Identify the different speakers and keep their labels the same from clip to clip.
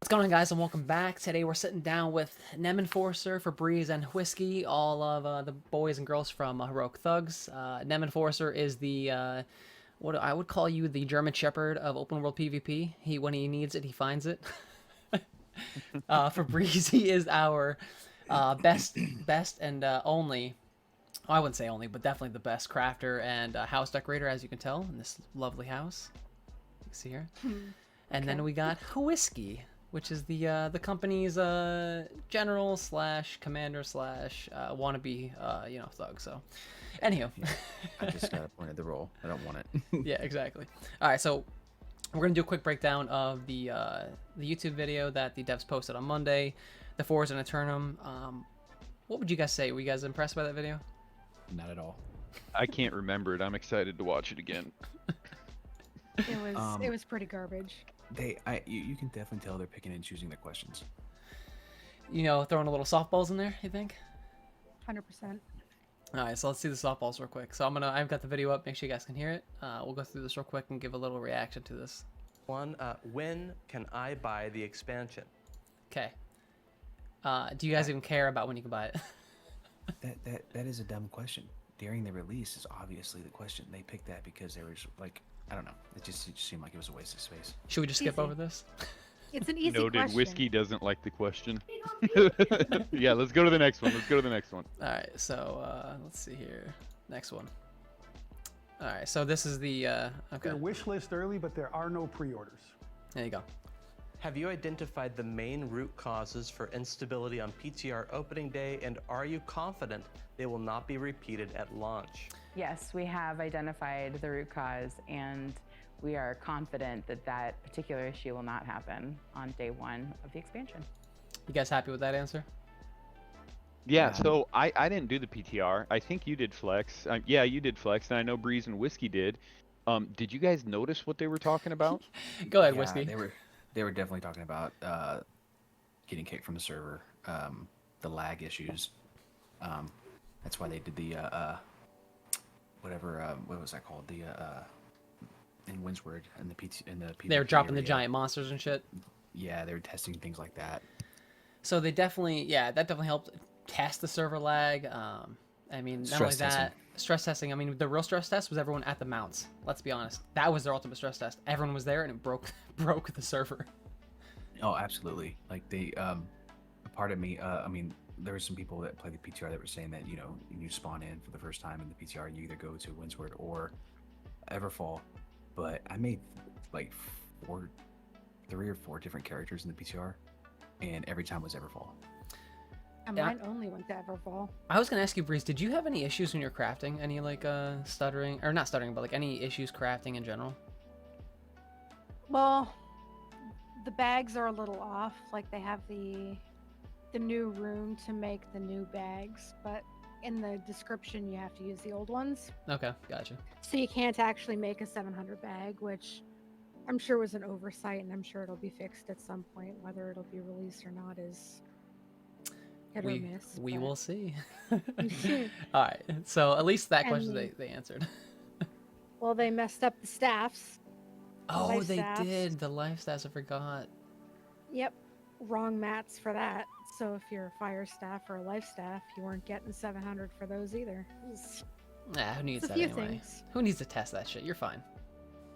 Speaker 1: What's going on, guys, and welcome back. Today we're sitting down with Nem Enforcer, Febreze, and Whiskey, all of the boys and girls from Heroic Thugs. Nem Enforcer is the, what I would call you, the German Shepherd of open world PvP. When he needs it, he finds it. Febreze is our best and only, I wouldn't say only, but definitely the best crafter and house decorator, as you can tell, in this lovely house. You can see here. And then we got Whiskey, which is the company's general slash commander slash wannabe thug. So, anyhow,
Speaker 2: I just got appointed the role. I don't want it.
Speaker 1: yeah, exactly. All right, so we're gonna do a quick breakdown of the YouTube video that the devs posted on Monday, the Forza and Eternum. What would you guys say? Were you guys impressed by that video?
Speaker 2: Not at all.
Speaker 3: I can't remember it. I'm excited to watch it again.
Speaker 4: It was pretty garbage.
Speaker 2: You can definitely tell they're picking and choosing their questions.
Speaker 1: You know, throwing a little softballs in there. You think?
Speaker 4: 100%.
Speaker 1: All right, so let's see the softballs real quick. So I've got the video up. Make sure you guys can hear it. We'll go through this real quick and give a little reaction to this.
Speaker 5: When can I buy the expansion?
Speaker 1: Okay. Do you guys even care about when you can buy it?
Speaker 2: That is a dumb question. During the release is obviously the question. They picked that because there was like, I don't know. It just seemed like it was a waste of space.
Speaker 1: Should we just skip
Speaker 4: Easy.
Speaker 1: over this?
Speaker 4: It's an easy
Speaker 3: Noted.
Speaker 4: question.
Speaker 3: Whiskey doesn't like the question. Yeah, let's go to the next one.
Speaker 1: All right, so let's see here. Next one. All right, so this is the okay.
Speaker 6: Their wish list early, but there are no pre-orders.
Speaker 1: There you go.
Speaker 5: Have you identified the main root causes for instability on PTR opening day, and are you confident they will not be repeated at launch?
Speaker 7: Yes, we have identified the root cause, and we are confident that that particular issue will not happen on day one of the expansion.
Speaker 1: You guys happy with that answer?
Speaker 3: Yeah, so I didn't do the PTR. I think you did, Flex. Yeah, you did, Flex, and I know Breeze and Whiskey did. Did you guys notice what they were talking about?
Speaker 1: Go ahead,
Speaker 2: Yeah,
Speaker 1: Whiskey.
Speaker 2: They were definitely talking about getting kicked from the server, the lag issues. That's why they did the what was that called? The in Windsward and the PvP
Speaker 1: They were dropping the
Speaker 2: area.
Speaker 1: giant monsters and shit.
Speaker 2: Yeah, they were testing things like that.
Speaker 1: So they definitely, that definitely helped test the server lag. I mean, not only
Speaker 2: Stress
Speaker 1: that,
Speaker 2: testing.
Speaker 1: stress testing. I mean, the real stress test was everyone at the mounts. Let's be honest. That was their ultimate stress test. Everyone was there and it broke the server.
Speaker 2: Oh, absolutely. Like they, a part of me, I mean, there were some people that play the PTR that were saying that, you know, when you spawn in for the first time in the PTR, you either go to Windsward or Everfall. But I made like 3 or 4 different characters in the PTR, and every time was Everfall.
Speaker 4: And
Speaker 1: Yeah.
Speaker 4: mine only went to Everfall.
Speaker 1: I was gonna ask you, Breeze, did you have any issues when you're crafting? Any like stuttering, or not stuttering, but like any issues crafting in general?
Speaker 4: Well, the bags are a little off. Like they have the new room to make the new bags, but in the description you have to use the old ones.
Speaker 1: Okay, gotcha.
Speaker 4: So you can't actually make a 700 bag, which I'm sure was an oversight, and I'm sure it'll be fixed at some point. Whether it'll be released or not is hit or miss.
Speaker 1: We
Speaker 4: but-
Speaker 1: will see. All right, so at least that question
Speaker 4: And-
Speaker 1: they answered.
Speaker 4: Well, they messed up the staffs.
Speaker 1: Oh,
Speaker 4: life
Speaker 1: they
Speaker 4: staffs.
Speaker 1: did. The life stats, I forgot.
Speaker 4: Yep, wrong mats for that. So if you're a fire staff or a life staff, you weren't getting 700 for those either.
Speaker 1: Nah, who needs
Speaker 4: It's a
Speaker 1: that
Speaker 4: few
Speaker 1: anyway?
Speaker 4: things.
Speaker 1: Who needs to test that shit? You're fine.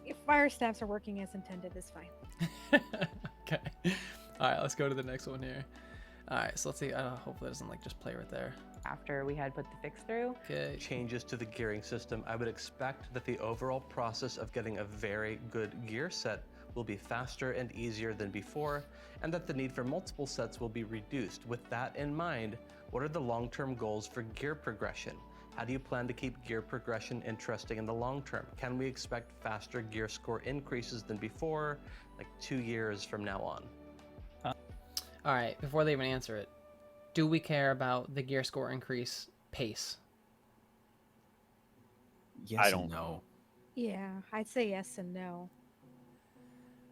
Speaker 4: If fire staffs are working as intended, it's fine.
Speaker 1: Okay. All right, let's go to the next one here. All right, so let's see. Hopefully it doesn't like just play right there.
Speaker 7: After we had put the fix through,
Speaker 1: Okay.
Speaker 5: Changes to the gearing system, I would expect that the overall process of getting a very good gear set will be faster and easier than before, and that the need for multiple sets will be reduced. With that in mind, what are the long-term goals for gear progression? How do you plan to keep gear progression interesting in the long term? Can we expect faster gear score increases than before, like 2 years from now on?
Speaker 1: All right, before they even answer it, do we care about the gear score increase pace?
Speaker 2: Yes
Speaker 3: I don't-
Speaker 2: and no.
Speaker 4: Yeah, I'd say yes and no.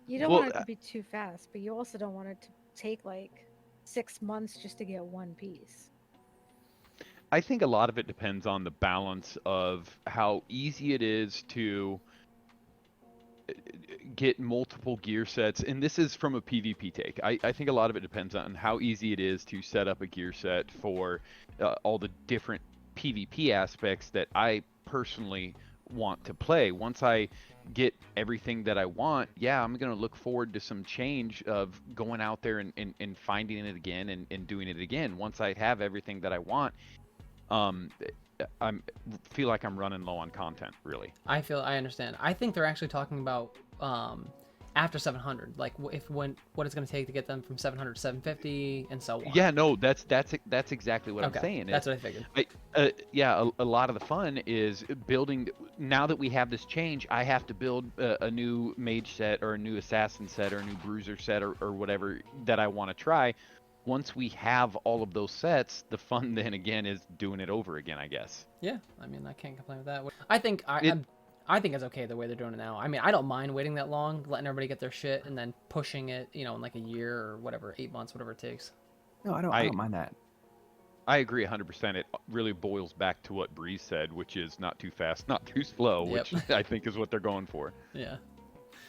Speaker 4: You don't
Speaker 3: Well,
Speaker 4: want it to be too fast, but you also don't want it to take like 6 months just to get one piece.
Speaker 3: I think a lot of it depends on the balance of how easy it is to get multiple gear sets, and this is from a PvP take. I think a lot of it depends on how easy it is to set up a gear set for all the different PvP aspects that I personally want to play. Once I get everything that I want, yeah, I'm going to look forward to some change of going out there and finding it again and doing it again. Once I have everything that I want, um, I'm feel like I'm running low on content, really.
Speaker 1: I understand. I think they're actually talking about after 700, like what it's going to take to get them from 700 to 750 and so on.
Speaker 3: Yeah, no, that's exactly what
Speaker 1: Okay,
Speaker 3: I'm saying.
Speaker 1: that's what I figured.
Speaker 3: Yeah, a lot of the fun is building. Now that we have this change, I have to build a new mage set or a new assassin set or a new bruiser set or whatever that I want to try. Once we have all of those sets, the fun then again is doing it over again, I guess.
Speaker 1: Yeah, I mean, I can't complain with that. I think
Speaker 3: It-
Speaker 1: I think it's okay the way they're doing it now. I mean, I don't mind waiting that long, letting everybody get their shit, and then pushing it, in like a year or whatever, 8 months, whatever it takes.
Speaker 2: No, I don't mind that.
Speaker 3: I agree 100%. It really boils back to what Breeze said, which is not too fast, not too slow,
Speaker 1: Yep.
Speaker 3: which I think is what they're going for.
Speaker 1: Yeah.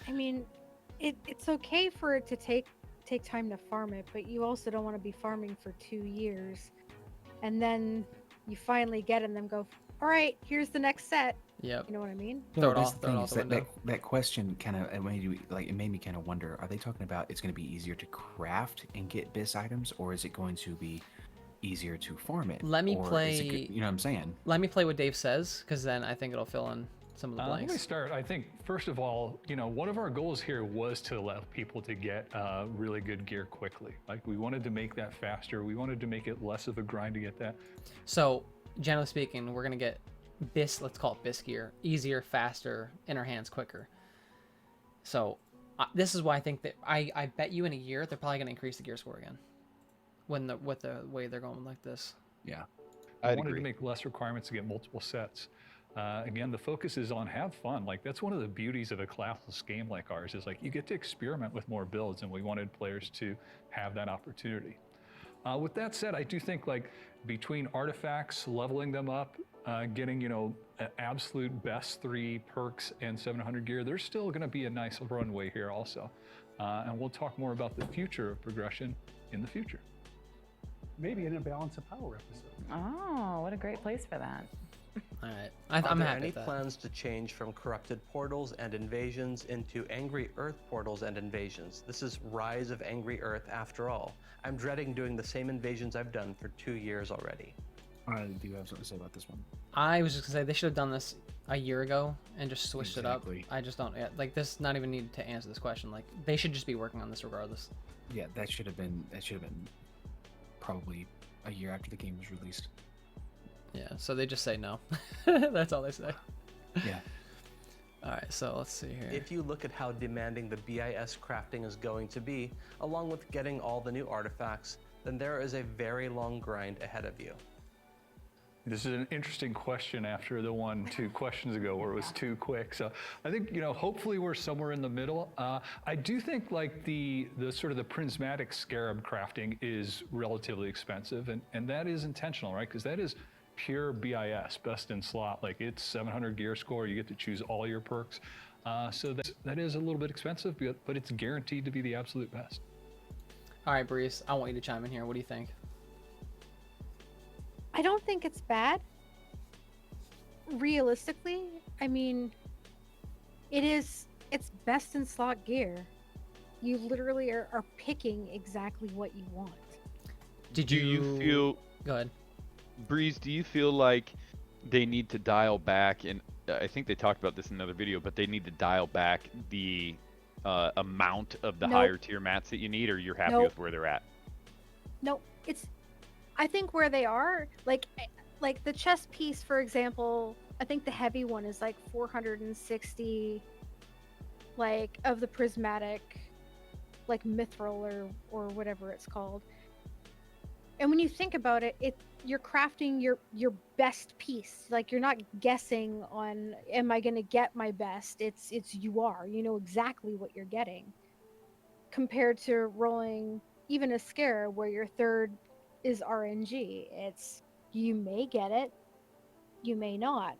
Speaker 4: I mean, it's okay for it to take time to farm it, but you also don't want to be farming for 2 years, and then you finally get it and then go, all right, here's the next set.
Speaker 1: Yep.
Speaker 4: You know what I mean?
Speaker 1: Throw it
Speaker 2: that's
Speaker 1: off-
Speaker 2: the
Speaker 1: throw it
Speaker 2: thing
Speaker 1: off
Speaker 2: is
Speaker 1: the
Speaker 2: that,
Speaker 1: window.
Speaker 2: that question kind of it made me kind of wonder: are they talking about it's going to be easier to craft and get BIS items, or is it going to be easier to farm it?
Speaker 1: Let me
Speaker 2: Or is it
Speaker 1: play-
Speaker 2: you know what I'm saying?
Speaker 1: Let me play what Dave says, because then I think it'll fill in some of the
Speaker 8: Let me
Speaker 1: blanks.
Speaker 8: start. I think, first of all, one of our goals here was to allow people to get really good gear quickly. Like, we wanted to make that faster. We wanted to make it less of a grind to get that.
Speaker 1: So, generally speaking, we're going to get BIS, let's call it BIS gear, easier, faster, in our hands quicker. So, this is why I think that I bet you in a year they're probably going to increase the gear score again. With the way they're going like this.
Speaker 2: Yeah.
Speaker 8: We
Speaker 3: I'd
Speaker 8: wanted
Speaker 3: agree.
Speaker 8: to make less requirements to get multiple sets. Again, the focus is on have fun. Like, that's one of the beauties of a classless game like ours, is like you get to experiment with more builds, and we wanted players to have that opportunity. With that said, I do think, like, between artifacts, leveling them up, getting absolute best 3 perks and 700 gear, there's still going to be a nice runway here also, and we'll talk more about the future of progression in the future.
Speaker 6: Maybe in a Balance of Power episode.
Speaker 7: Oh, what a great place for that.
Speaker 1: All right.
Speaker 5: Are
Speaker 1: I'm
Speaker 5: there
Speaker 1: happy
Speaker 5: any
Speaker 1: with that.
Speaker 5: plans to change from corrupted portals and invasions into Angry Earth portals and invasions? This is Rise of Angry Earth after all. I'm dreading doing the same invasions I've done for 2 years already.
Speaker 2: Do you have something to say about this one?
Speaker 1: I was just going to say they should have done this a year ago and just switched
Speaker 2: Exactly.
Speaker 1: it up. I just don't, like, this not even need to answer this question. Like, they should just be working on this regardless.
Speaker 2: Yeah, that should have been probably a year after the game was released.
Speaker 1: Yeah, so they just say no. That's all they say.
Speaker 2: Yeah.
Speaker 1: All right, so let's see here.
Speaker 5: If you look at how demanding the BIS crafting is going to be, along with getting all the new artifacts, then there is a very long grind ahead of you.
Speaker 8: This is an interesting question after the one 2 questions ago where it was too quick. So I think, hopefully we're somewhere in the middle. I do think, like, the sort of the prismatic scarab crafting is relatively expensive, and that is intentional, right? Because that is pure BIS, best in slot. Like, it's 700 gear score. You get to choose all your perks. So that is a little bit expensive, but it's guaranteed to be the absolute best.
Speaker 1: All right, Breeze, I want you to chime in here. What do you think?
Speaker 4: I don't think it's bad. Realistically, I mean, it's best in slot gear. You literally are picking exactly what you want.
Speaker 1: Did
Speaker 3: Do you feel,
Speaker 1: Go ahead.
Speaker 3: Breeze, do you feel like they need to dial back, and I think they talked about this in another video, but they need to dial back the amount of the
Speaker 4: Nope.
Speaker 3: higher tier mats that you need, or you're happy
Speaker 4: Nope.
Speaker 3: with where they're at?
Speaker 4: No, I think where they are, like the chest piece, for example, I think the heavy one is like 460, like, of the prismatic, like, mithril or whatever it's called. And when you think about it, you're crafting your best piece. Like, you're not guessing on, am I going to get my best? It's you know exactly what you're getting. Compared to rolling even a scare where your third is RNG. It's, you may get it, you may not.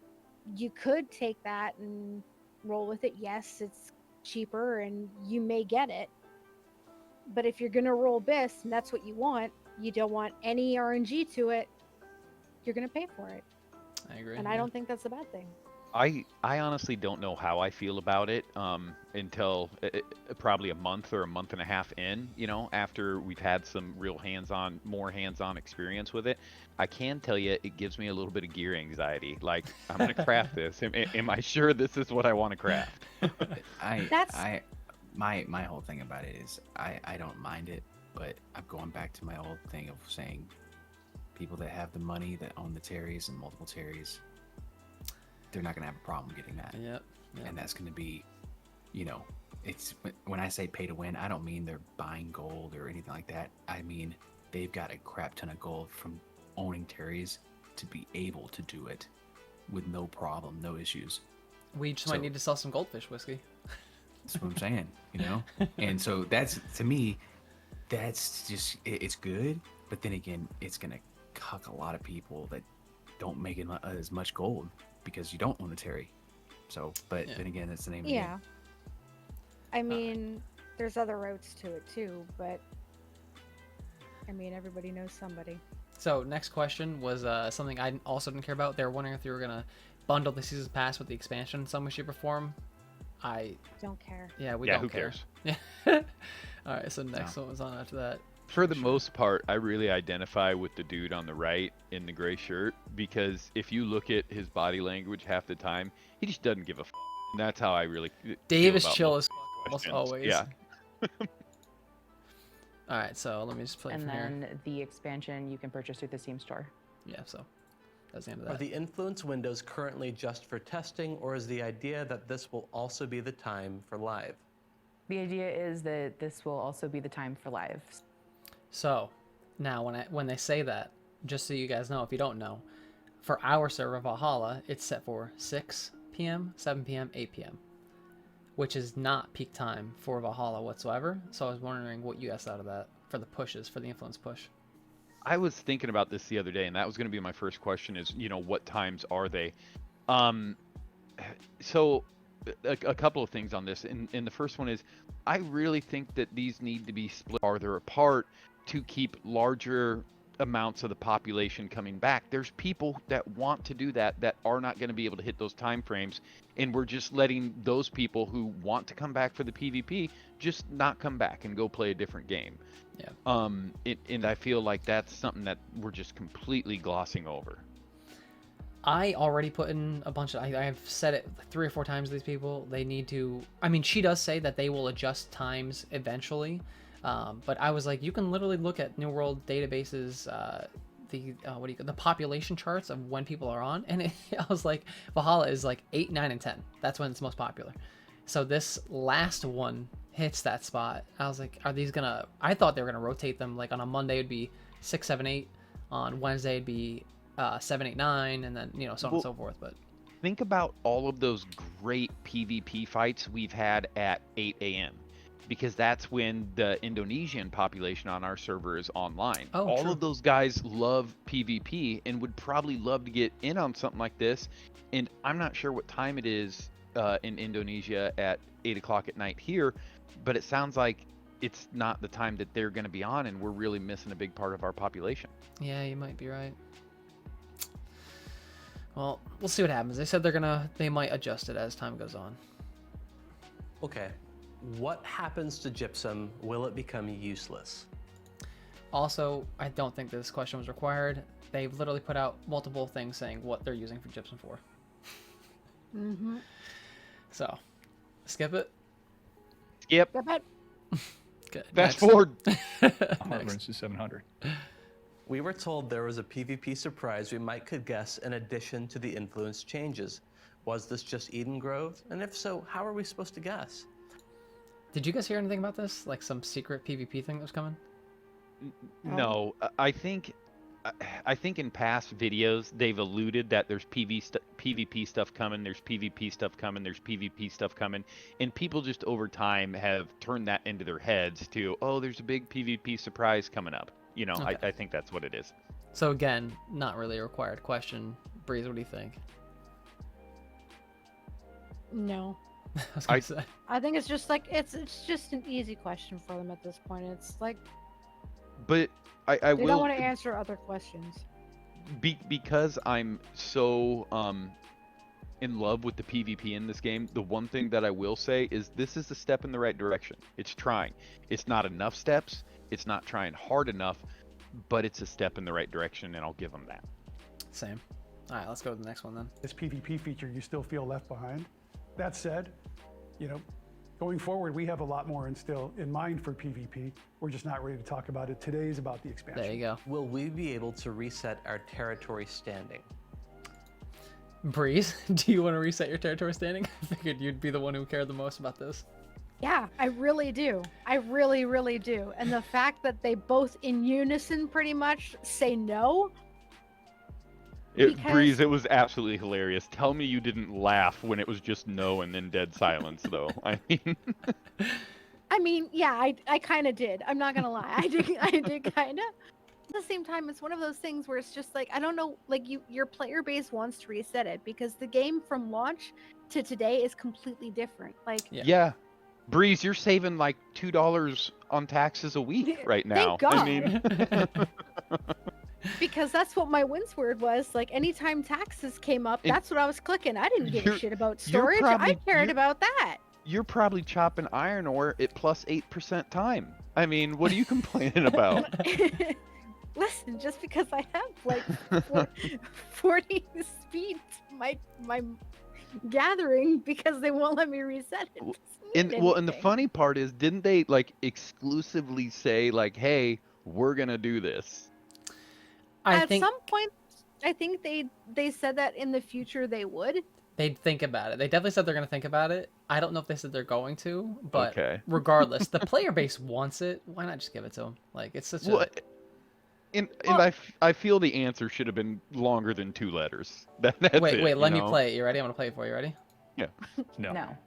Speaker 4: You could take that and roll with it. Yes, it's cheaper and you may get it. But if you're gonna roll Abyss and that's what you want, you don't want any RNG to it, you're gonna pay for it.
Speaker 1: I agree.
Speaker 4: And I don't think that's a bad thing.
Speaker 3: I honestly don't know how I feel about it until probably a month or a month and a half in, after we've had some real more hands-on experience with it. I can tell you it gives me a little bit of gear anxiety. Like, I'm going to craft this. Am I sure this is what I want to craft?
Speaker 2: My whole thing about it is I don't mind it, but I'm going back to my old thing of saying people that have the money that own the Terries and multiple Terries, they're not going to have a problem getting that.
Speaker 1: Yep.
Speaker 2: And that's going to be, it's when I say pay to win, I don't mean they're buying gold or anything like that. I mean, they've got a crap ton of gold from owning Terries to be able to do it with no problem, no issues.
Speaker 1: We just might need to sell some goldfish whiskey.
Speaker 2: That's what I'm saying, And so that's, to me, that's just, it's good. But then again, it's going to cuck a lot of people that don't make as much gold because you don't own a Terry. So, but then again, that's the name of the game.
Speaker 4: Yeah. I mean, there's other routes to it too, but I mean, everybody knows somebody.
Speaker 1: So next question was something I also didn't care about. They were wondering if they were gonna bundle the season pass with the expansion in some way, shape, or form. I
Speaker 4: don't care.
Speaker 1: Yeah, we
Speaker 3: yeah,
Speaker 1: don't
Speaker 3: who
Speaker 1: care.
Speaker 3: cares?
Speaker 1: Yeah. All right. So next one was on after that.
Speaker 3: For the most part, I really identify with the dude on the right in the gray shirt, because if you look at his body language half the time, he just doesn't give a f. And that's how I really
Speaker 1: Dave
Speaker 3: feel
Speaker 1: is
Speaker 3: about
Speaker 1: chill
Speaker 3: most
Speaker 1: as
Speaker 3: of these
Speaker 1: almost
Speaker 3: questions.
Speaker 1: always.
Speaker 3: Yeah.
Speaker 1: All right, so let me just play
Speaker 7: And
Speaker 1: from here.
Speaker 7: then the expansion you can purchase through the Steam store.
Speaker 1: Yeah, so that's the end of
Speaker 5: Are
Speaker 1: that.
Speaker 5: the influence windows currently just for testing, or is the idea that this will also be the time for live?
Speaker 7: The idea is that this will also be the time for live.
Speaker 1: So now when they say that, just so you guys know, if you don't know, for our server Valhalla, it's set for 6 p.m., 7 p.m., 8 p.m., which is not peak time for Valhalla whatsoever. So I was wondering what you guys thought of that for the pushes, for the influence push.
Speaker 3: I was thinking about this the other day, and that was going to be my first question is, what times are they? So a couple of things on this. And the first one is, I really think that these need to be split farther apart to keep larger amounts of the population coming back. There's people that want to do that are not going to be able to hit those time frames, and we're just letting those people who want to come back for the PvP just not come back and go play a different game.
Speaker 1: Yeah.
Speaker 3: And I feel like that's something that we're just completely glossing over.
Speaker 1: I already put in a bunch of, I have said it 3 or 4 times to these people. They need to, I mean, she does say that they will adjust times eventually. But I was like, you can literally look at New World databases, the population charts of when people are on, and I was like, Valhalla is like 8, 9, and 10. That's when it's most popular. So this last one hits that spot. I was like, are these gonna? I thought they were gonna rotate them. Like on a Monday it'd be 6, 7, 8. On Wednesday it'd be 7, 8, 9, and then so on and so forth. But
Speaker 3: think about all of those great PvP fights we've had at 8 a.m. because that's when the Indonesian population on our server is online.
Speaker 1: Oh,
Speaker 3: all
Speaker 1: true.
Speaker 3: of those guys love PvP and would probably love to get in on something like this. And I'm not sure what time it is in Indonesia at 8 o'clock at night here, but it sounds like it's not the time that they're going to be on, and we're really missing a big part of our population.
Speaker 1: yeah, you might be right. Well, we'll see what happens. They said they might adjust it as time goes on.
Speaker 5: Okay. What happens to gypsum? Will it become useless?
Speaker 1: Also, I don't think this question was required. They've literally put out multiple things saying what they're using for gypsum for.
Speaker 4: Mm-hmm.
Speaker 1: So, skip it.
Speaker 3: Yep.
Speaker 1: Good.
Speaker 3: Fast
Speaker 1: Next.
Speaker 3: forward.
Speaker 8: Harburns to 700.
Speaker 5: We were told there was a PvP surprise we could guess in addition to the influence changes. Was this just Eden Grove? And if so, how are we supposed to guess?
Speaker 1: Did you guys hear anything about this? Like some secret PvP thing that was coming?
Speaker 3: No, I think in past videos they've alluded that there's PvP stuff coming, there's PvP stuff coming, there's PvP stuff coming, and people just over time have turned that into their heads to, oh, there's a big PvP surprise coming up.
Speaker 1: Okay.
Speaker 3: I think that's what it is.
Speaker 1: So again, not really a required question. Breeze, what do you think?
Speaker 4: No.
Speaker 1: I was gonna
Speaker 3: I-
Speaker 1: say.
Speaker 4: I think it's just like it's just an easy question for them at this point. It's like
Speaker 3: But I
Speaker 4: they
Speaker 3: will
Speaker 4: don't want to answer other questions.
Speaker 3: because I'm so in love with the PvP in this game. The one thing that I will say is this is a step in the right direction. It's trying. It's not enough steps. It's not trying hard enough, but it's a step in the right direction, and I'll give them that.
Speaker 1: Same. All right, let's go to the next one then.
Speaker 6: This PvP feature, you still feel left behind. That said, going forward, we have a lot more still in mind for PvP. We're just not ready to talk about it. Today is about the expansion.
Speaker 1: There you go.
Speaker 5: Will we be able to reset our territory standing?
Speaker 1: Breeze, do you want to reset your territory standing? I figured you'd be the one who cared the most about this.
Speaker 4: Yeah, I really do. I really, really do. And the fact that they both in unison pretty much say no. Because-
Speaker 3: Breeze, it was absolutely hilarious. Tell me you didn't laugh when it was just no and then dead silence, though.
Speaker 4: I mean, yeah, I kind of did. I'm not gonna lie. I did kind of. At the same time, it's one of those things where it's just like I don't know, like your player base wants to reset it because the game from launch to today is completely different. Like,
Speaker 1: Yeah.
Speaker 3: Yeah. Breeze, you're saving like $2 on taxes a week right now.
Speaker 4: Thank
Speaker 3: I mean,
Speaker 4: because that's what my wince word was. Like anytime taxes came up,
Speaker 3: And
Speaker 4: that's what I was clicking. I didn't give a
Speaker 3: you're-
Speaker 4: shit about
Speaker 3: you're
Speaker 4: storage. I
Speaker 3: probably-
Speaker 4: cared
Speaker 3: you're-
Speaker 4: about that.
Speaker 3: you're probably chopping iron ore at plus 8% time. I mean, what are you complaining about?
Speaker 4: Listen, just because I have like 40 speed my gathering because they won't let me reset it.
Speaker 3: W-
Speaker 4: doesn't mean
Speaker 3: And the
Speaker 4: anything.
Speaker 3: funny part is, didn't they like exclusively say like, "Hey, we're gonna do this"?
Speaker 1: I
Speaker 4: At
Speaker 1: think
Speaker 4: some point, I think they said that in the future they would.
Speaker 1: they'd think about it. They definitely said they're going to think about it. I don't know if they said they're going to, but
Speaker 3: Okay.
Speaker 1: regardless, the player base wants it. Why not just give it to them? Like, it's such
Speaker 3: Well,
Speaker 1: a...
Speaker 3: and
Speaker 4: Well-
Speaker 3: I feel the answer should have been longer than 2 letters. That's
Speaker 1: Wait,
Speaker 3: it,
Speaker 1: wait,
Speaker 3: you
Speaker 1: let me
Speaker 3: know?
Speaker 1: play it. You ready? I'm going to play it for you. Ready?
Speaker 8: No.
Speaker 7: No.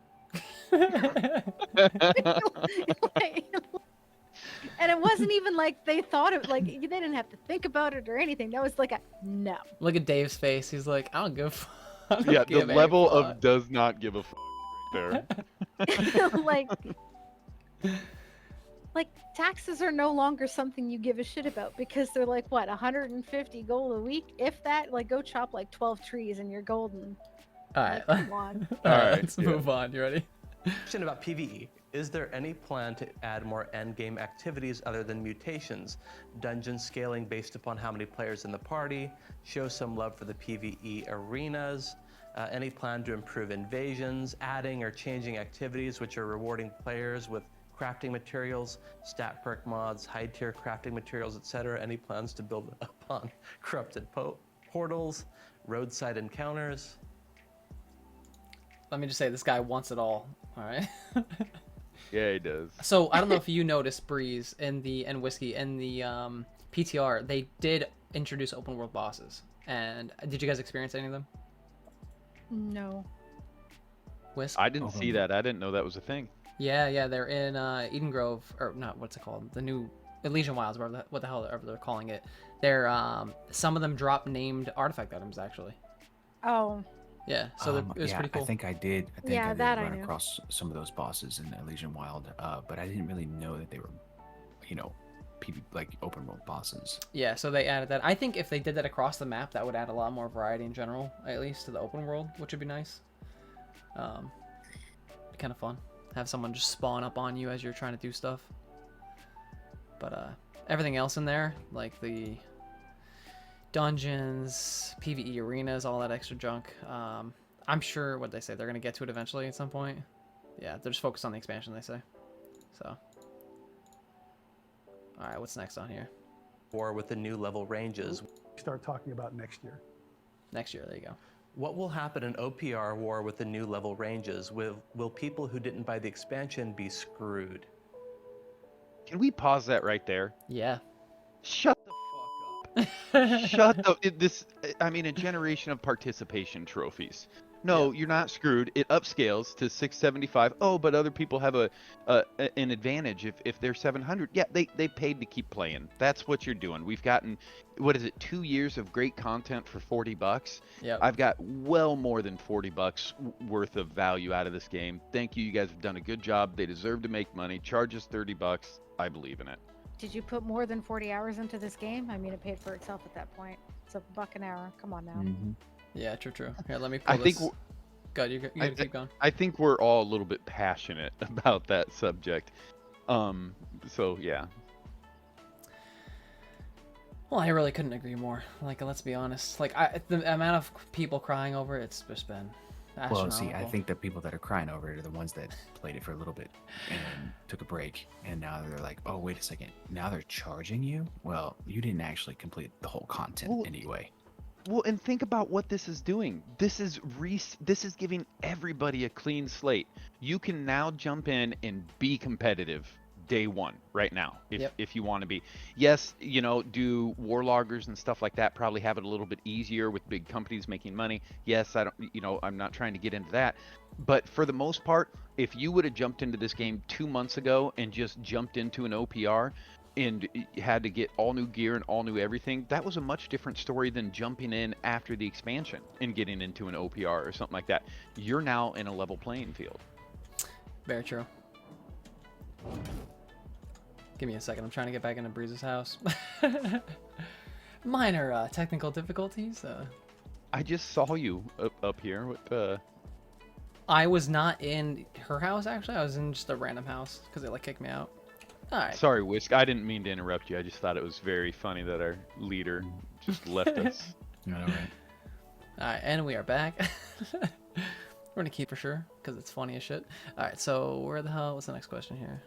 Speaker 4: Like- and it wasn't even like they thought of like they didn't have to think about it or anything. That was like a no.
Speaker 1: Look at Dave's face. He's like, I don't give I don't
Speaker 3: Yeah, the
Speaker 1: give a
Speaker 3: level
Speaker 1: fuck.
Speaker 3: of does not give a f there.
Speaker 4: like taxes are no longer something you give a shit about because they're like what 150 gold a week, if that. Like go chop like 12 trees and you're golden.
Speaker 1: All
Speaker 4: Like,
Speaker 1: right.
Speaker 4: come on.
Speaker 1: All right,
Speaker 3: Alright,
Speaker 1: let's
Speaker 3: yeah.
Speaker 1: move on. You ready?
Speaker 5: Question about PvE. Is there any plan to add more endgame activities other than mutations? Dungeon scaling based upon how many players in the party? Show some love for the PvE arenas? Any plan to improve invasions? Adding or changing activities which are rewarding players with crafting materials, stat perk mods, high tier crafting materials, etc.? Any plans to build upon corrupted portals, roadside encounters?
Speaker 1: Let me just say, this guy wants it all. All right.
Speaker 3: Yeah, he does.
Speaker 1: So I don't know if you noticed, Breeze, and Whiskey in the PTR, they did introduce open world bosses. And did you guys experience any of them?
Speaker 4: No.
Speaker 1: Whisk?
Speaker 3: I didn't see that. I didn't know that was a thing.
Speaker 1: Yeah, they're in Eden Grove, or not, what's it called? The new Elysian Wilds, what the hell ever they're calling it. They're some of them drop named artifact items actually.
Speaker 4: Oh.
Speaker 1: Yeah, so it was
Speaker 2: yeah,
Speaker 1: pretty cool.
Speaker 2: I think I did. I think
Speaker 4: Yeah,
Speaker 2: I did
Speaker 4: that I
Speaker 2: run
Speaker 4: knew.
Speaker 2: across some of those bosses in Elysian Wild, but I didn't really know that they were, like open world bosses.
Speaker 1: Yeah, so they added that. I think if they did that across the map, that would add a lot more variety in general, at least to the open world, which would be nice. Be kind of fun. Have someone just spawn up on you as you're trying to do stuff. But everything else in there, like the dungeons, PvE arenas, all that extra junk. I'm sure what they say, they're going to get to it eventually at some point. Yeah, they're just focused on the expansion, they say. So. Alright, what's next on here?
Speaker 5: Or with the new level ranges?
Speaker 6: Start talking about next year.
Speaker 1: Next year, there you go.
Speaker 5: What will happen in OPR War with the new level ranges? Will people who didn't buy the expansion be screwed?
Speaker 3: Can we pause that right there?
Speaker 1: Yeah.
Speaker 3: Shut the fuck up. Shut the this. I mean, a generation of participation trophies. No, you're not screwed. It upscales to 675. Oh, but other people have an advantage if they're 700. Yeah, they paid to keep playing. That's what you're doing. We've gotten, what is it, 2 years of great content for $40.
Speaker 1: Yep.
Speaker 3: I've got well more than $40 worth of value out of this game. Thank you. You guys have done a good job. They deserve to make money. Charge us $30. I believe in it.
Speaker 4: Did you put more than 40 hours into this game? I mean, it paid for itself at that point. It's $1 an hour. Come on now.
Speaker 2: Mhm.
Speaker 1: Yeah, true. Here, let me pull
Speaker 3: I think
Speaker 1: this. Good, you gotta keep going.
Speaker 3: I think we're all a little bit passionate about that subject. So yeah.
Speaker 1: Well, I really couldn't agree more. Like, let's be honest. Like, the amount of people crying over it's just been
Speaker 2: Well,
Speaker 1: astronomical.
Speaker 2: see, I think the people that are crying over it are the ones that played it for a little bit and took a break, and now they're like, "Oh, wait a second! Now they're charging you? Well, you didn't actually complete the whole content
Speaker 3: Well,
Speaker 2: anyway."
Speaker 3: Well, and think about what this is doing. This is giving everybody a clean slate. You can now jump in and be competitive day one right now if you want to be. Yes, do warloggers and stuff like that probably have it a little bit easier with big companies making money. Yes, I'm not trying to get into that. But for the most part, if you would have jumped into this game 2 months ago and just jumped into an OPR and had to get all new gear and all new everything, that was a much different story than jumping in after the expansion and getting into an OPR or something like that. You're now in a level playing field.
Speaker 1: Very true. Give me a second. I'm trying to get back into Breeze's house. Minor technical difficulties.
Speaker 3: I just saw you up here with
Speaker 1: I was not in her house, actually. I was in just a random house because they kicked me out. All right.
Speaker 3: Sorry, Whisk. I didn't mean to interrupt you. I just thought it was very funny that our leader just left us.
Speaker 2: You know, right?
Speaker 1: All right, and we are back. We're gonna keep for sure because it's funny as shit. All right, so what's the next question here?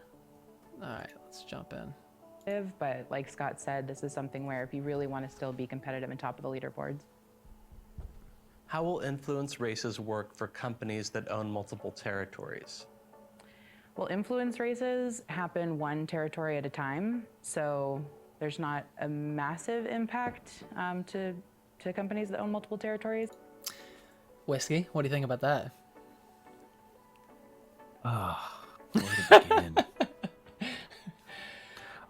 Speaker 1: All right, let's jump in.
Speaker 7: But like Scott said, this is something where if you really want to still be competitive and top of the leaderboards.
Speaker 5: How will influence races work for companies that own multiple territories?
Speaker 7: Well, influence races happen one territory at a time, so there's not a massive impact to companies that own multiple territories.
Speaker 1: Whiskey, what do you think about that?
Speaker 2: Where to begin?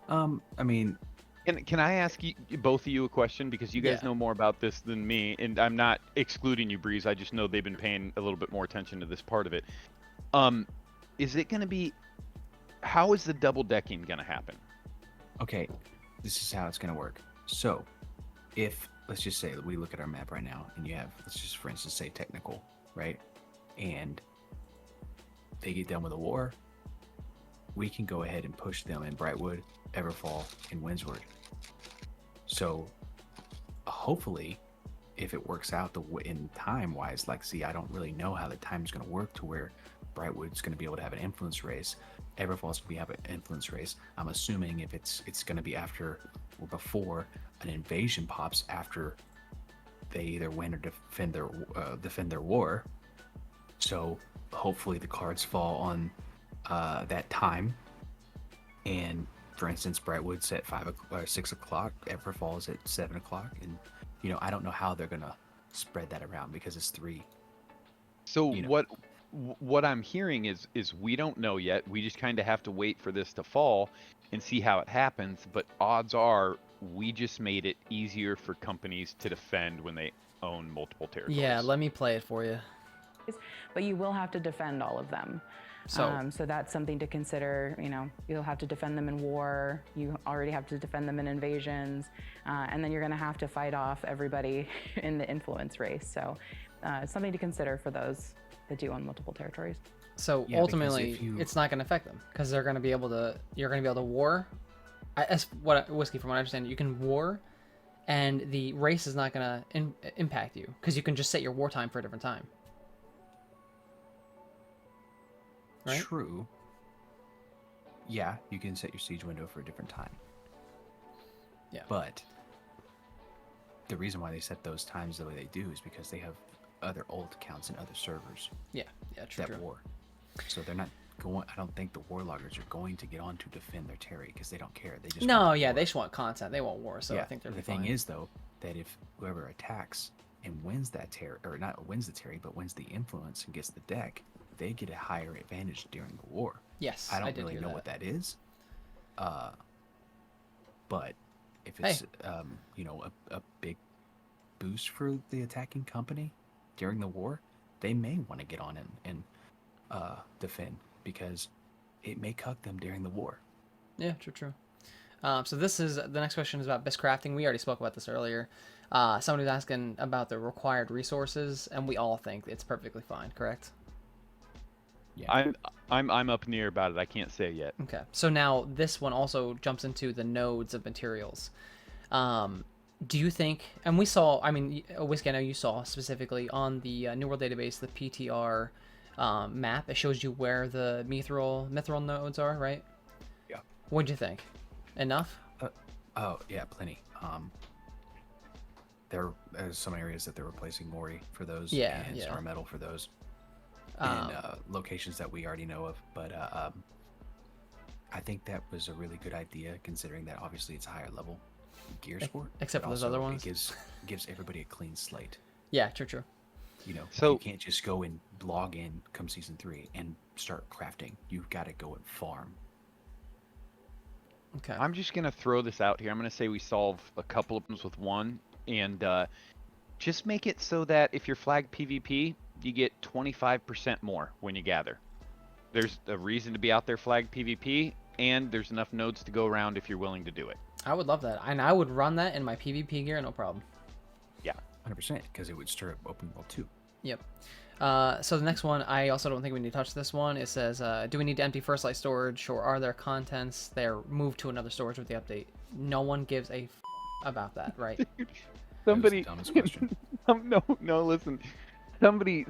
Speaker 2: I mean,
Speaker 3: Can I ask you, both of you a question, because you guys
Speaker 1: Yeah.
Speaker 3: know more about this than me, and I'm not excluding you, Breeze. I just know they've been paying a little bit more attention to this part of it. Is it going to be? How is the double decking going to happen?
Speaker 2: okay, this is how it's going to work. So, if, let's just say we look at our map right now, and you have, let's just for instance say technical, right? And they get done with a war, we can go ahead and push them in Brightwood, Everfall, and Windsward. So hopefully, if it works out in time wise, see, I don't really know how the time's going to work to where Brightwood's going to be able to have an influence race, Everfall's going to have an influence race. I'm assuming if it's going to be after or before an invasion pops, after they either win or defend their war. So hopefully the cards fall on that time. And for instance, Brightwood's at 6 o'clock, Everfall's at 7 o'clock, and I don't know how they're gonna spread that around because it's 3.
Speaker 3: So what I'm hearing is we don't know yet. We just kind of have to wait for this to fall and see how it happens. But odds are we just made it easier for companies to defend when they own multiple territories.
Speaker 1: Yeah, let me play it for you.
Speaker 7: But you will have to defend all of them.
Speaker 1: So,
Speaker 7: So that's something to consider. You'll have to defend them in war. You already have to defend them in invasions, and then you're going to have to fight off everybody in the influence race. So it's something to consider for those that do own multiple territories.
Speaker 1: so
Speaker 2: Yeah, because
Speaker 1: ultimately,
Speaker 2: if you-
Speaker 1: it's not going to affect them because they're going to be able to. You're going to be able to war. Whiskey, from what I understand, you can war, and the race is not going to impact you because you can just set your wartime for a different time. Right?
Speaker 2: True. Yeah, you can set your siege window for a different time.
Speaker 1: Yeah.
Speaker 2: But the reason why they set those times the way they do is because they have other old accounts and other servers
Speaker 1: Yeah, true.
Speaker 2: that war. So they're not going. I don't think the warloggers are going to get on to defend their terry because they don't care. They just
Speaker 1: No,
Speaker 2: want
Speaker 1: yeah,
Speaker 2: war.
Speaker 1: they just want content. They want war, so I think they're
Speaker 2: the
Speaker 1: fine.
Speaker 2: thing is though that if whoever attacks and wins that Terry, or not wins the Terry, but wins the influence and gets the deck, they get a higher advantage during the war.
Speaker 1: Yes,
Speaker 2: I don't
Speaker 1: did
Speaker 2: really
Speaker 1: hear
Speaker 2: know
Speaker 1: that.
Speaker 2: what that is. But if it's a big boost for the attacking company during the war, they may want to get on and defend, because it may cuck them during the war.
Speaker 1: Yeah, true. So this is the next question is about BIS crafting. We already spoke about this earlier. Somebody was asking about the required resources, and we all think it's perfectly fine, correct?
Speaker 2: Yeah.
Speaker 3: I'm up near about it. I can't say yet.
Speaker 1: Okay. So now this one also jumps into the nodes of materials. Do you think, and we saw, I mean, Whiskey, I know you saw specifically on the New World database, the PTR map, it shows you where the mithril nodes are, right?
Speaker 2: Yeah.
Speaker 1: What'd you think? Enough?
Speaker 2: Oh yeah, plenty. There's some areas that they're replacing Mori for those, and Star Metal for those, in locations that we already know of. But I think that was a really good idea, considering that obviously it's a higher level gear sport.
Speaker 1: Except
Speaker 2: but
Speaker 1: for those
Speaker 2: also
Speaker 1: other ones.
Speaker 2: It gives everybody a clean slate.
Speaker 1: Yeah, true.
Speaker 2: You know,
Speaker 3: So-
Speaker 2: you can't just go and log in come season 3 and start crafting. You've got to go and farm.
Speaker 1: Okay.
Speaker 3: I'm just gonna throw this out here. I'm gonna say we solve a couple of problems with one, and just make it so that if you're flagged PvP, you get 25% more when you gather. There's a reason to be out there flagged PvP, and there's enough nodes to go around if you're willing to do it.
Speaker 1: I would love that. And I would run that in my PvP gear, no problem.
Speaker 2: 100%, because it would stir up open world too.
Speaker 1: Yep. So the next one, I also don't think we need to touch this one. It says, do we need to empty First Light storage, or are there contents they're moved to another storage with the update? No one gives a about that, right?
Speaker 3: Somebody,
Speaker 2: That was the dumbest question.
Speaker 3: no, listen. Somebody,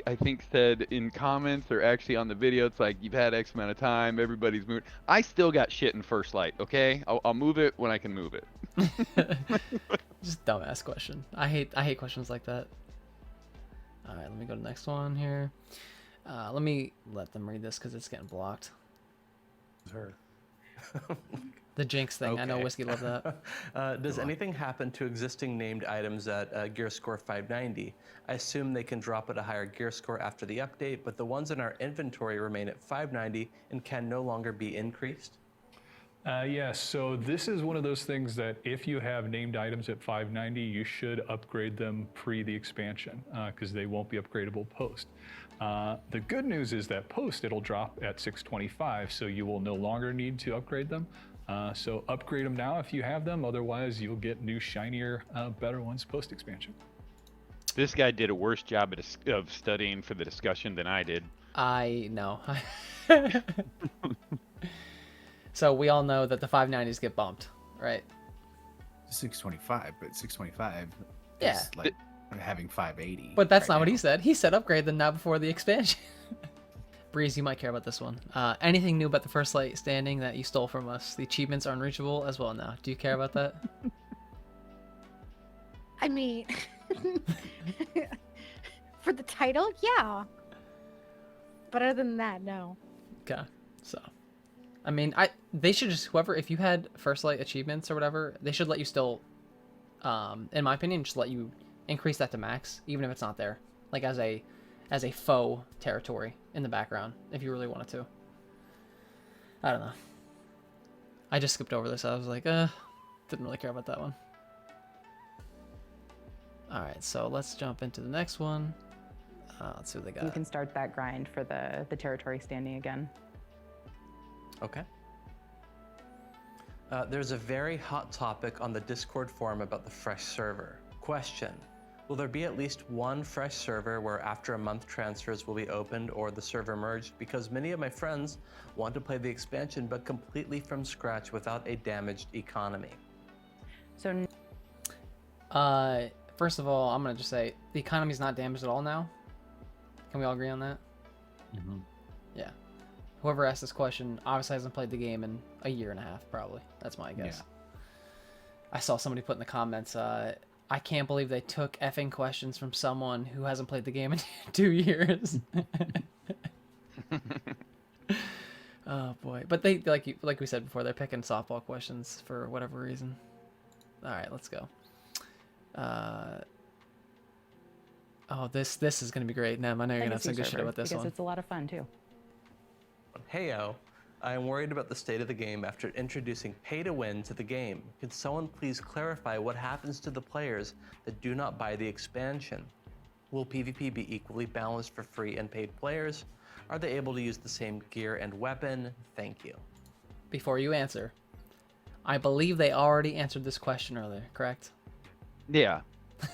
Speaker 3: I think said in comments or actually on the video, it's like, you've had X amount of time, everybody's moved. I still got shit in First Light, okay? I'll move it when I can move it.
Speaker 1: Just dumbass question. I hate questions like that. All right, let me go to the next one here. Let me let them read this because it's getting blocked.
Speaker 6: It's her.
Speaker 1: The Jinx thing. I know
Speaker 5: Okay.
Speaker 1: Whiskey loved that.
Speaker 5: Does anything happen to existing named items at gear score 590? I assume they can drop at a higher gear score after the update, but the ones in our inventory remain at 590 and can no longer be increased.
Speaker 8: Yes, so this is one of those things that if you have named items at 590, you should upgrade them pre the expansion, because they won't be upgradable post. The good news is that post, it'll drop at 625, so you will no longer need to upgrade them. So upgrade them now if you have them, otherwise you'll get new, shinier, better ones post expansion.
Speaker 3: This guy did a worse job of studying for the discussion than I did.
Speaker 1: I know. So we all know that the 590s get bumped, right?
Speaker 2: 625, but 625
Speaker 1: Yeah.
Speaker 2: is like having 580.
Speaker 1: But that's
Speaker 2: right
Speaker 1: not what
Speaker 2: now.
Speaker 1: he said. He said upgrade them now before the expansion. Breeze, you might care about this one. Anything new about the First Light standing that you stole from us? The achievements are unreachable as well now. Do you care about that?
Speaker 4: I mean, for the title, yeah. But other than that, no.
Speaker 1: Okay. So, I mean, they should just, whoever, if you had First Light achievements or whatever, they should let you still, in my opinion, just let you increase that to max, even if it's not there. Like as a faux territory in the background, if you really wanted to. I don't know. I just skipped over this. I was like, didn't really care about that one. Alright, so let's jump into the next one. Let's see what they got.
Speaker 7: You can start that grind for the territory standing again.
Speaker 5: Okay. There's a very hot topic on the Discord forum about the fresh server. Question: will there be at least one fresh server where after a month transfers will be opened or the server merged? Because many of my friends want to play the expansion but completely from scratch without a damaged economy.
Speaker 7: So
Speaker 1: First of all, I'm gonna just say the economy's not damaged at all now. Can we all agree on that?
Speaker 2: Mhm.
Speaker 1: Yeah. Whoever asked this question obviously hasn't played the game in a year and a half, probably. That's my guess. I saw somebody put in the comments, I can't believe they took effing questions from someone who hasn't played the game in 2 years. Oh boy. But they, like we said before, they're picking softball questions for whatever reason. All right, let's go. Oh, this is gonna be great. Nem, I know you're gonna have some
Speaker 7: Legacy
Speaker 1: good shit
Speaker 7: server,
Speaker 1: about this
Speaker 7: because
Speaker 1: one.
Speaker 7: it's a lot of fun too.
Speaker 5: Heyo, I am worried about the state of the game after introducing pay to win to the game. Could someone please clarify what happens to the players that do not buy the expansion? Will PvP be equally balanced for free and paid players? Are they able to use the same gear and weapon? Thank you.
Speaker 1: Before you answer, I believe they already answered this question earlier, correct?
Speaker 3: Yeah,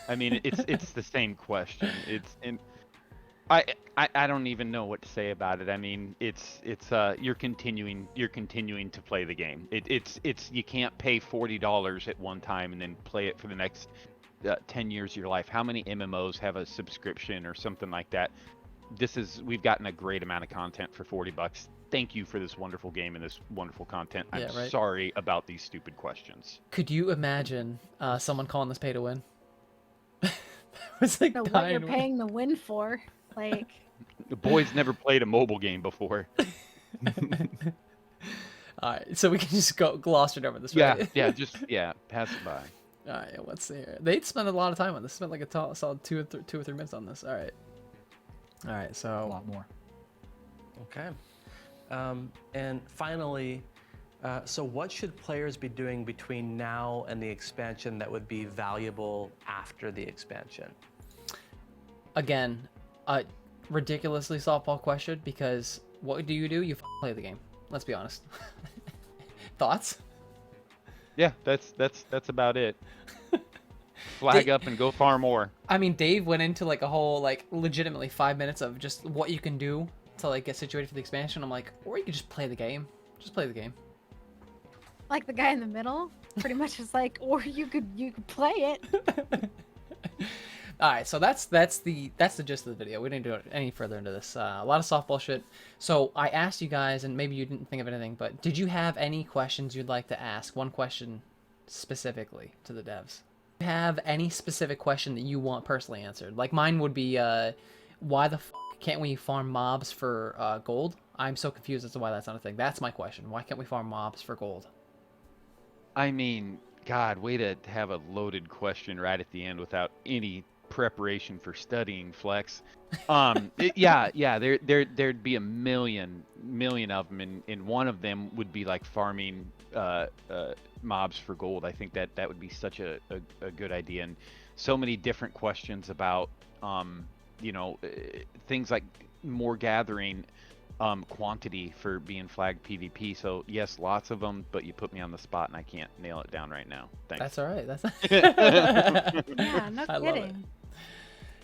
Speaker 3: I mean it's the same question. I don't even know what to say about it. I mean it's you're continuing to play the game. It's you can't pay $40 at one time and then play it for the next 10 years of your life. How many MMOs have a subscription or something like that? We've gotten a great amount of content for $40. Thank you for this wonderful game and this wonderful content. I'm
Speaker 1: Yeah, right.
Speaker 3: sorry about these stupid questions.
Speaker 1: Could you imagine someone calling this pay to win? It's like
Speaker 4: know what
Speaker 1: dying
Speaker 4: you're
Speaker 1: to
Speaker 4: paying the win for. Like,
Speaker 3: The boys never played a mobile game before.
Speaker 1: All right, so we can just go gloss right over this,
Speaker 3: Yeah,
Speaker 1: right?
Speaker 3: yeah, pass it by.
Speaker 1: All right, let's see here. They spent a lot of time on this. Spent like a solid 2 or 3 minutes on this. All right. All right,
Speaker 8: A
Speaker 1: so
Speaker 8: lot more.
Speaker 5: Okay. And finally, so what should players be doing between now and the expansion that would be valuable after the expansion?
Speaker 1: again, a ridiculously softball question because what do? You play the game. Let's be honest. Thoughts?
Speaker 3: Yeah, that's about it. Flag up and go far more.
Speaker 1: I mean, Dave went into like a whole like legitimately 5 minutes of just what you can do to like get situated for the expansion. I'm like, or you could just play the game. Just play the game.
Speaker 4: like the guy in the middle, pretty much is like, or you could play it.
Speaker 1: All right, so that's the gist of the video. We didn't do any further into this. A lot of softball shit. So I asked you guys, and maybe you didn't think of anything, but did you have any questions you'd like to ask? One question specifically to the devs. Do you have any specific question that you want personally answered? Like mine would be, why the can't we farm mobs for gold? I'm so confused as to why that's not a thing. That's my question. Why can't we farm mobs for gold?
Speaker 3: I mean, God, way to have a loaded question right at the end without any preparation for studying, Flex. Yeah, there'd be a million of them, and one of them would be like farming mobs for gold. I think that would be such a good idea, and so many different questions about things like more gathering quantity for being flagged PvP. So yes, lots of them, but you put me on the spot and I can't nail it down right now. Thanks.
Speaker 1: That's all right. That's
Speaker 4: Yeah, no
Speaker 1: I love it.
Speaker 4: kidding.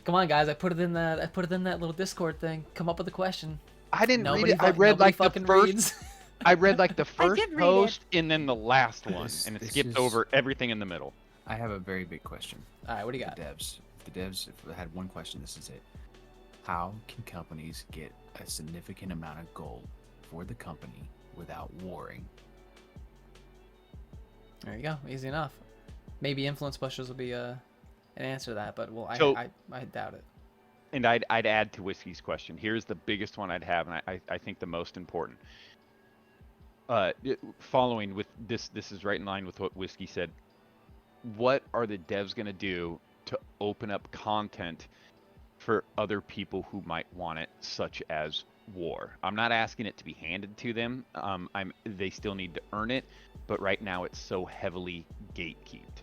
Speaker 1: Come on, guys! I put it in that little Discord thing. Come up with a question.
Speaker 3: I didn't read
Speaker 1: Nobody
Speaker 3: it. I read like the
Speaker 1: fucking
Speaker 3: first.
Speaker 1: reads.
Speaker 3: I read like the first
Speaker 4: did read
Speaker 3: post and then the last one,
Speaker 2: This-
Speaker 3: and it
Speaker 2: this
Speaker 3: skipped
Speaker 2: is-
Speaker 3: over everything in the middle.
Speaker 2: I have a very big question.
Speaker 1: All right, what do you
Speaker 2: for
Speaker 1: got?
Speaker 2: the devs. If they had one question, this is it. How can companies get a significant amount of gold for the company without warring?
Speaker 1: There you go. Easy enough. Maybe influence pushers will be an answer to that, but well,
Speaker 3: So-
Speaker 1: I doubt it.
Speaker 3: And I'd add to Whiskey's question. Here's the biggest one I'd have, and I think the most important. Following with this is right in line with what Whiskey said. What are the devs going to do to open up content for other people who might want it, such as war? I'm not asking it to be handed to them. They still need to earn it, but right now it's so heavily gatekept.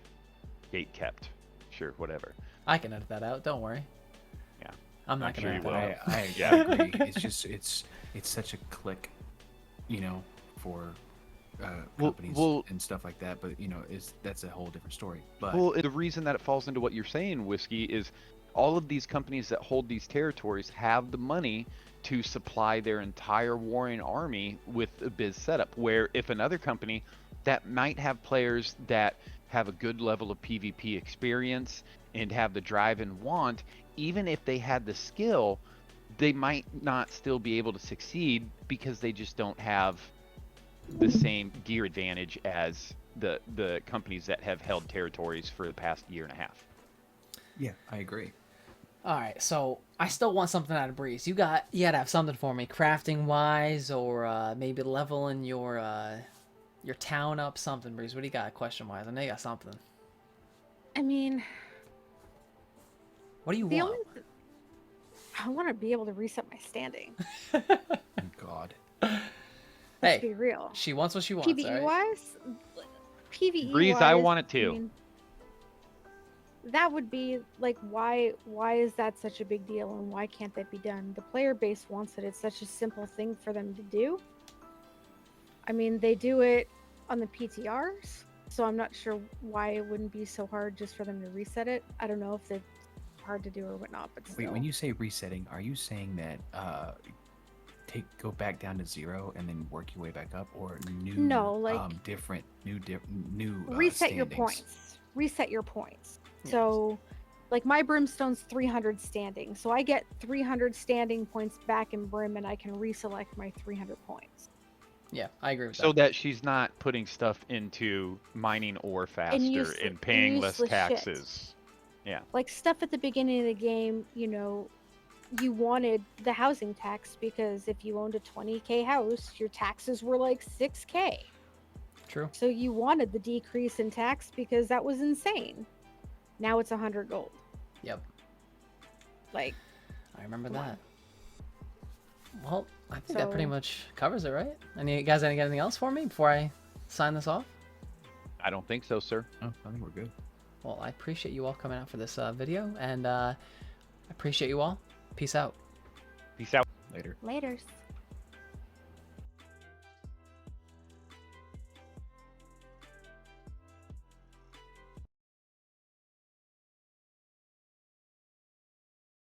Speaker 3: Sure, whatever.
Speaker 1: I can edit that out. Don't worry.
Speaker 3: Yeah.
Speaker 1: I'm not
Speaker 3: I'm
Speaker 1: gonna
Speaker 3: sure
Speaker 1: edit
Speaker 3: you
Speaker 1: that
Speaker 3: will.
Speaker 1: out.
Speaker 2: I
Speaker 3: Yeah.
Speaker 2: agree. It's just it's such a click, for companies
Speaker 3: well-
Speaker 2: and stuff like that. But that's a whole different story. But
Speaker 3: Well, the reason that it falls into what you're saying, Whiskey, is all of these companies that hold these territories have the money to supply their entire warring army with a biz setup. Where if another company that might have players that have a good level of PvP experience and have the drive and want, even if they had the skill, they might not still be able to succeed because they just don't have the same gear advantage as the companies that have held territories for the past year and a half.
Speaker 2: yeah, I agree.
Speaker 1: All right, so I still want something out of Breeze. You gotta have something for me, crafting wise, or maybe leveling your town up. Something, Breeze. What do you got, question wise? I know you got something.
Speaker 4: I mean,
Speaker 1: What do you
Speaker 4: the
Speaker 1: want?
Speaker 4: only I want to be able to reset my standing.
Speaker 2: God.
Speaker 4: Let's
Speaker 1: Hey,
Speaker 4: be real.
Speaker 1: she wants what she wants.
Speaker 4: PVE
Speaker 1: all right?
Speaker 4: wise, PVE
Speaker 3: Breeze,
Speaker 4: wise,
Speaker 3: I want it too.
Speaker 4: mean, that would be like, why is that such a big deal, and why can't that be done? The player base wants it. It's such a simple thing for them to do. I mean, they do it on the PTRs, so I'm not sure why it wouldn't be so hard just for them to reset it. I don't know if it's hard to do or whatnot, but still.
Speaker 2: Wait, when you say resetting, are you saying that go back down to 0 and then work your way back up, or new?
Speaker 4: No, like
Speaker 2: new
Speaker 4: reset your
Speaker 2: standings?
Speaker 4: points. Reset your points.
Speaker 1: Yes.
Speaker 4: So, like my Brimstone's 300 standing, so I get 300 standing points back in Brim, and I can reselect my 300 points.
Speaker 1: Yeah, I agree with
Speaker 3: So
Speaker 1: that.
Speaker 3: that she's not putting stuff into mining ore faster and paying less
Speaker 4: useless shit.
Speaker 3: taxes.
Speaker 4: Like stuff at the beginning of the game, you know, you wanted the housing tax because if you owned a 20k house, your taxes were like 6k.
Speaker 1: True.
Speaker 4: So you wanted the decrease in tax because that was insane. Now it's 100 gold.
Speaker 1: Yep.
Speaker 4: Like,
Speaker 1: I remember
Speaker 4: Come on.
Speaker 1: that. Well, I think that pretty
Speaker 4: So-
Speaker 1: much covers it, right? Any guys, got anything else for me before I sign this off?
Speaker 3: I don't think so, sir.
Speaker 2: Oh, I think we're good.
Speaker 1: Well, I appreciate you all coming out for this video, and I appreciate you all. Peace out.
Speaker 3: Peace out.
Speaker 2: Later.
Speaker 4: laters.